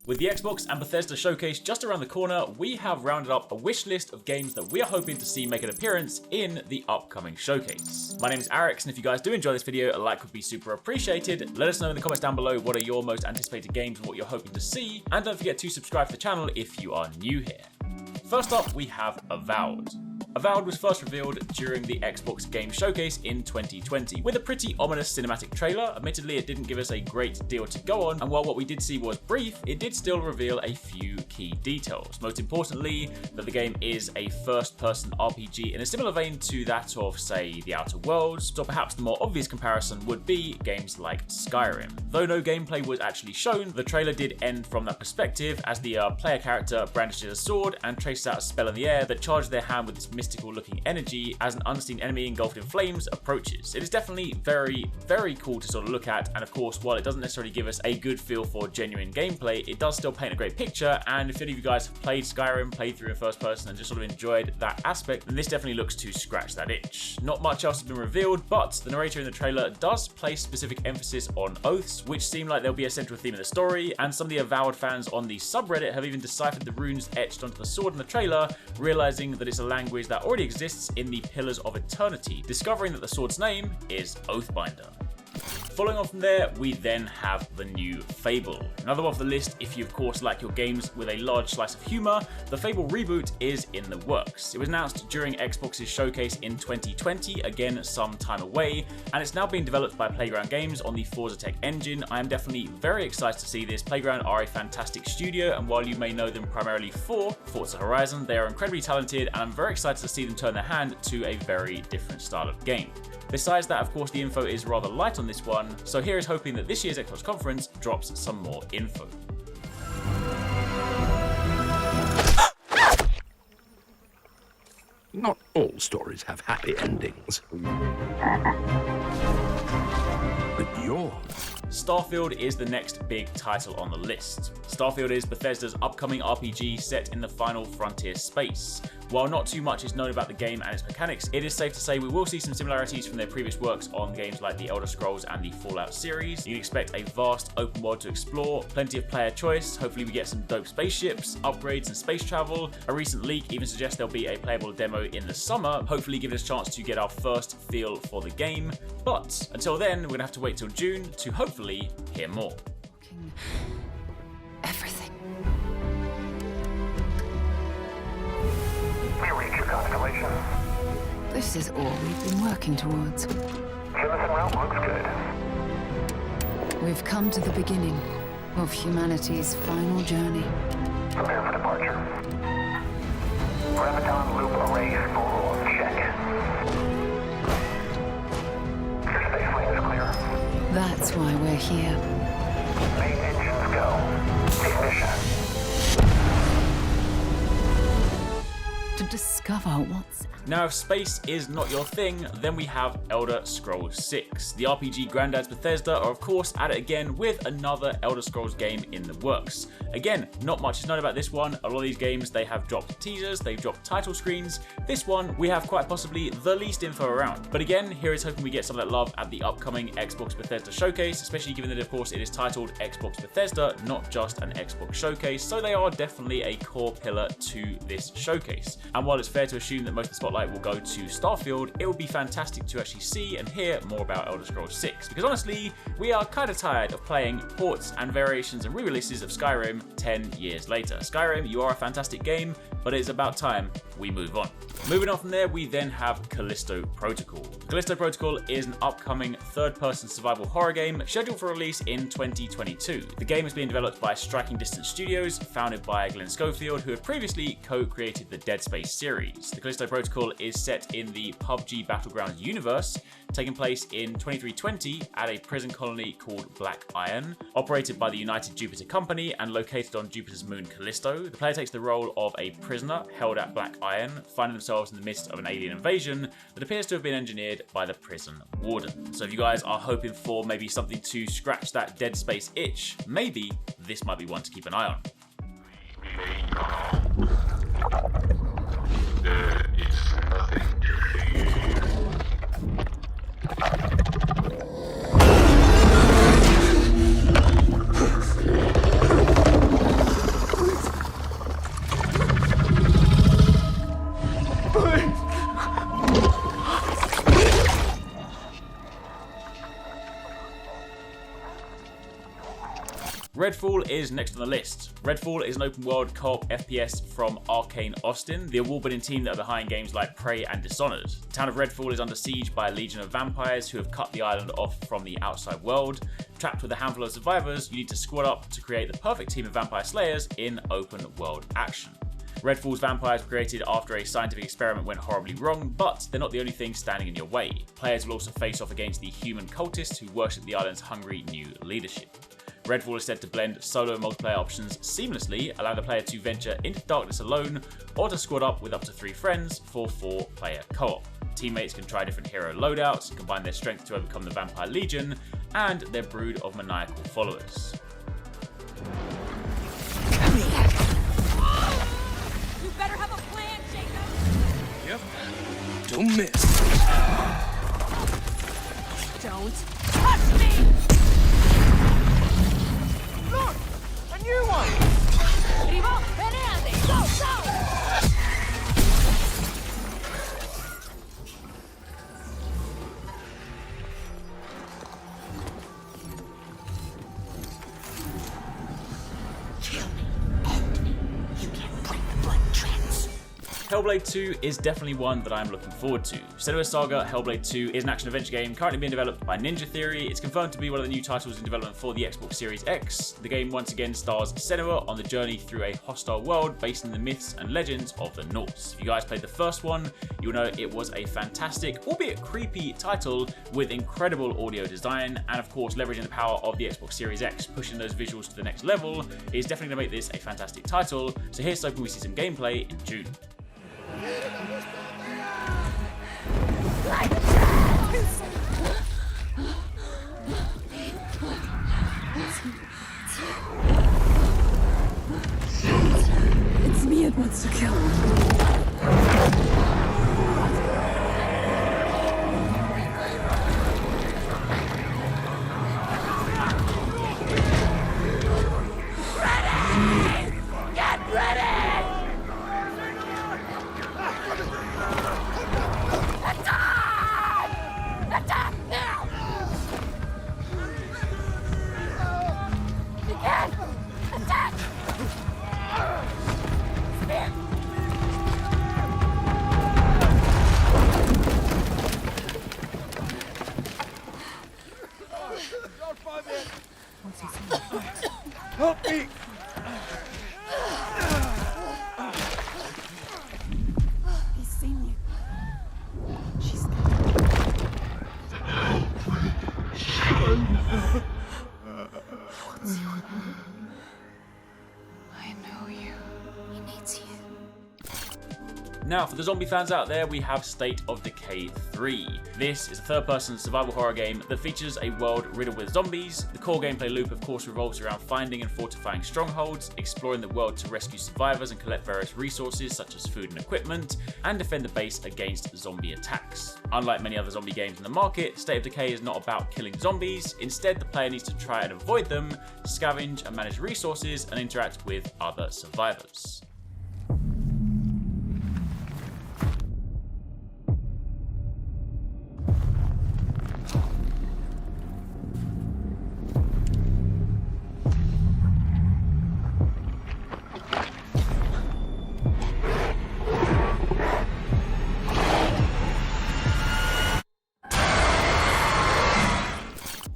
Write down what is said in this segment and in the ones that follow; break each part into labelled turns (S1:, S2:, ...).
S1: With the Xbox and Bethesda showcase just around the corner, we have rounded up a wish list of games that we are hoping to see make an appearance in the upcoming showcase. My name is Alex, and if you guys do enjoy this video, a like would be super appreciated. Let us know in the comments down below what are your most anticipated games and what you're hoping to see, and don't forget to subscribe to the channel if you are new here. First up, we have Avowed. Avowed was first revealed during the Xbox Game Showcase in 2020, with a pretty ominous cinematic trailer. Admittedly, it didn't give us a great deal to go on, and while what we did see was brief, it did still reveal a few key details. Most importantly, that the game is a first-person RPG in a similar vein to that of, say, The Outer Worlds, or perhaps the more obvious comparison would be games like Skyrim. Though no gameplay was actually shown, the trailer did end from that perspective, as the player character brandishes a sword and traces out a spell in the air that charges their hand with this mystical looking energy as an unseen enemy engulfed in flames approaches. It is definitely very, very cool to sort of look at, and of course, while it doesn't necessarily give us a good feel for genuine gameplay, it does still paint a great picture. And if any of you guys have played Skyrim, played through in first person, and just sort of enjoyed that aspect, then this definitely looks to scratch that itch. Not much else has been revealed, but the narrator in the trailer does place specific emphasis on oaths, which seem like they'll be a central theme of the story, and some of the Avowed fans on the subreddit have even deciphered the runes etched onto the sword in the trailer, realizing that it's a language that already exists in the Pillars of Eternity, discovering that the sword's name is Oathbinder. Following on from there, we then have the new Fable. Another one off the list if you of course like your games with a large slice of humour. The Fable reboot is in the works. It was announced during Xbox's showcase in 2020, again some time away, and it's now being developed by Playground Games on the Forza Tech engine. I am definitely very excited to see this. Playground are a fantastic studio, and while you may know them primarily for Forza Horizon, they are incredibly talented, and I'm very excited to see them turn their hand to a very different style of game. Besides that, of course, the info is rather light on this one, so here is hoping that this year's Xbox conference drops some more info.
S2: Not all stories have happy endings. But yours...
S1: Starfield is the next big title on the list. Starfield is Bethesda's upcoming RPG set in the final frontier space. While not too much is known about the game and its mechanics, it is safe to say we will see some similarities from their previous works on games like the Elder Scrolls and the Fallout series. You can expect a vast open world to explore, plenty of player choice, hopefully we get some dope spaceships, upgrades and space travel. A recent leak even suggests there'll be a playable demo in the summer, hopefully giving us a chance to get our first feel for the game. But until then, we're gonna have to wait till June to hopefully hear more.
S3: Everything.
S4: We reach your constellation.
S3: This is all we've been working towards.
S4: Jemison route looks good.
S3: We've come to the beginning of humanity's final journey.
S4: Prepare for departure. Graviton loop array full check. Your space lane is clear.
S3: That's why we're here.
S4: Main engines go. Ignition.
S3: To discover what's...
S1: Now, if space is not your thing, then we have Elder Scrolls 6. The RPG granddads Bethesda are of course at it again with another Elder Scrolls game in the works. Again, not much is known about this one. A lot of these games, they have dropped teasers, they've dropped title screens. This one, we have quite possibly the least info around. But again, here is hoping we get some of that love at the upcoming Xbox Bethesda showcase, especially given that of course it is titled Xbox Bethesda, not just an Xbox showcase, so they are definitely a core pillar to this showcase. And while it's fair to assume that most of the spotlight will go to Starfield, it would be fantastic to actually see and hear more about Elder Scrolls 6, because honestly, we are kind of tired of playing ports and variations and re-releases of Skyrim 10 years later. Skyrim, you are a fantastic game, but it's about time we move on. Moving on from there, we then have Callisto Protocol. Callisto Protocol is an upcoming third-person survival horror game scheduled for release in 2022. The game is being developed by Striking Distance Studios, founded by Glenn Schofield, who had previously co-created the Dead Space series. The Callisto Protocol is set in the PUBG Battlegrounds universe, taking place in 2320 at a prison colony called Black Iron, operated by the United Jupiter Company and located on Jupiter's moon Callisto. The player takes the role of a prisoner held at Black Iron, finding themselves in the midst of an alien invasion that appears to have been engineered by the prison warden. So if you guys are hoping for maybe something to scratch that Dead Space itch, maybe this might be one to keep an eye on.
S5: There is nothing to fear.
S1: Redfall is next on the list. Redfall is an open world co-op FPS from Arcane Austin, the award-winning team that are behind games like Prey and Dishonored. The town of Redfall is under siege by a legion of vampires who have cut the island off from the outside world. Trapped with a handful of survivors, you need to squad up to create the perfect team of vampire slayers in open world action. Redfall's vampires were created after a scientific experiment went horribly wrong, but they're not the only thing standing in your way. Players will also face off against the human cultists who worship the island's hungry new leadership. Redfall is said to blend solo and multiplayer options seamlessly, allowing the player to venture into darkness alone or to squad up with up to 3 friends for 4-player co-op. Teammates can try different hero loadouts, combine their strength to overcome the vampire legion and their brood of maniacal followers.
S6: You better have a plan, Jacob!
S2: Yep. Don't miss.
S6: Don't touch me!
S7: Look! A new one!
S6: Vivo, Fernandez, go, go!
S1: Hellblade 2 is definitely one that I'm looking forward to. Senua's Saga Hellblade 2 is an action-adventure game currently being developed by Ninja Theory. It's confirmed to be one of the new titles in development for the Xbox Series X. The game once again stars Senua on the journey through a hostile world based in the myths and legends of the Norse. If you guys played the first one, you'll know it was a fantastic, albeit creepy title with incredible audio design, and of course leveraging the power of the Xbox Series X, pushing those visuals to the next level is definitely going to make this a fantastic title. So here's hoping we see some gameplay in June.
S3: It's me it wants to kill.
S7: Help me!
S3: He's seen you. She's I know you. He needs you.
S1: Now, for the zombie fans out there, we have State of Decay 3. This is a third-person survival horror game that features a world riddled with zombies. The core gameplay loop, of course, revolves around finding and fortifying strongholds, exploring the world to rescue survivors and collect various resources such as food and equipment, and defend the base against zombie attacks. Unlike many other zombie games in the market, State of Decay is not about killing zombies. Instead, the player needs to try and avoid them, scavenge and manage resources, and interact with other survivors.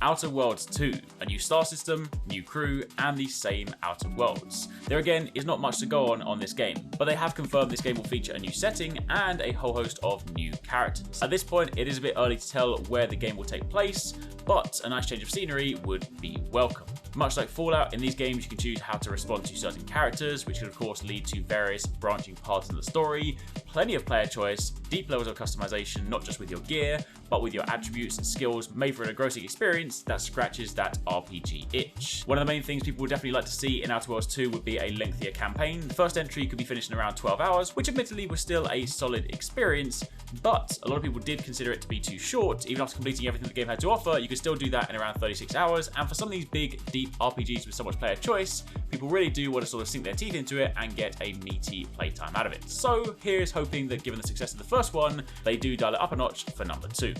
S1: Outer Worlds 2, a new star system, new crew, and the same Outer Worlds. There again is not much to go on this game, but they have confirmed this game will feature a new setting and a whole host of new characters. At this point, it is a bit early to tell where the game will take place, but a nice change of scenery would be welcome. Much like Fallout, in these games you can choose how to respond to certain characters, which could of course lead to various branching paths in the story, plenty of player choice, deep levels of customization not just with your gear, but with your attributes and skills, made for an engrossing experience that scratches that RPG itch. One of the main things people would definitely like to see in Outer Worlds 2 would be a lengthier campaign. The first entry could be finished in around 12 hours, which admittedly was still a solid experience, but a lot of people did consider it to be too short. Even after completing everything the game had to offer, you could still do that in around 36 hours, and for some of these big, deep RPGs with so much player choice, people really do want to sort of sink their teeth into it and get a meaty playtime out of it. So here's hoping that given the success of the first one, they do dial it up a notch for number 2.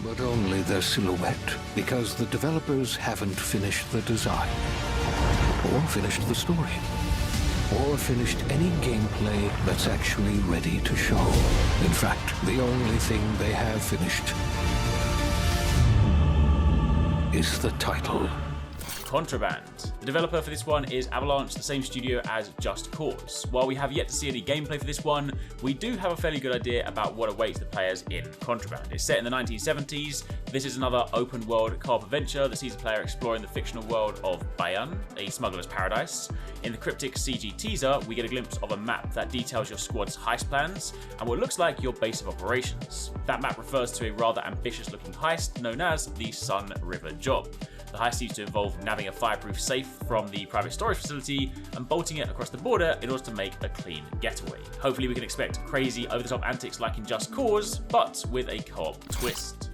S2: But only their silhouette, because the developers haven't finished the design. or finished the story, or finished any gameplay that's actually ready to show. In fact, the only thing they have finished is the title.
S1: Contraband. The developer for this one is Avalanche, the same studio as Just Cause. While we have yet to see any gameplay for this one, we do have a fairly good idea about what awaits the players in Contraband. It's set in the 1970s. This is another open world co-op adventure that sees the player exploring the fictional world of Bayan, a smuggler's paradise. In the cryptic CG teaser, we get a glimpse of a map that details your squad's heist plans and what looks like your base of operations. That map refers to a rather ambitious looking heist known as the Sun River Job. The heist needs to involve nabbing a fireproof safe from the private storage facility and bolting it across the border in order to make a clean getaway. Hopefully we can expect crazy over-the-top antics like in Just Cause, but with a co-op twist.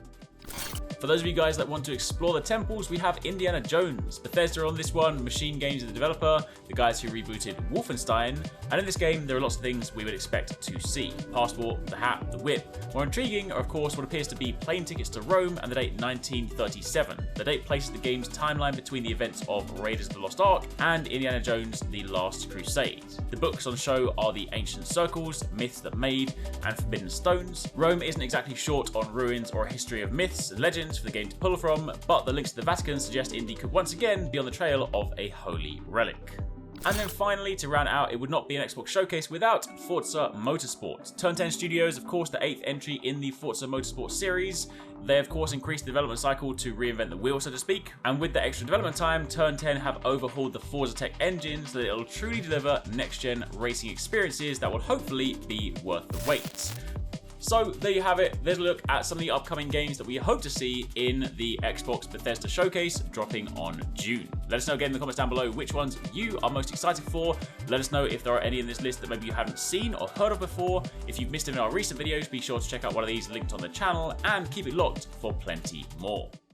S1: For those of you guys that want to explore the temples, we have Indiana Jones. Bethesda on this one, Machine Games is the developer, the guys who rebooted Wolfenstein, and in this game there are lots of things we would expect to see. Passport, the hat, the whip. More intriguing are of course what appears to be plane tickets to Rome and the date 1937. The date places the game's timeline between the events of Raiders of the Lost Ark and Indiana Jones The Last Crusade. The books on show are The Ancient Circles, Myths That Made, and Forbidden Stones. Rome isn't exactly short on ruins or a history of myths and legends for the game to pull from, but the links to the Vatican suggest Indy could once again be on the trail of a holy relic. And then finally, to round out, it would not be an Xbox showcase without Forza Motorsport. Turn 10 Studios, of course, the 8th entry in the Forza Motorsport series. They, of course, increased the development cycle to reinvent the wheel, so to speak. And with the extra development time, Turn 10 have overhauled the Forza Tech engine so that it'll truly deliver next-gen racing experiences that will hopefully be worth the wait. So there you have it. There's a look at some of the upcoming games that we hope to see in the Xbox Bethesda showcase dropping on June. Let us know again in the comments down below which ones you are most excited for. Let us know if there are any in this list that maybe you haven't seen or heard of before. If you've missed any of our recent videos, be sure to check out one of these linked on the channel and keep it locked for plenty more.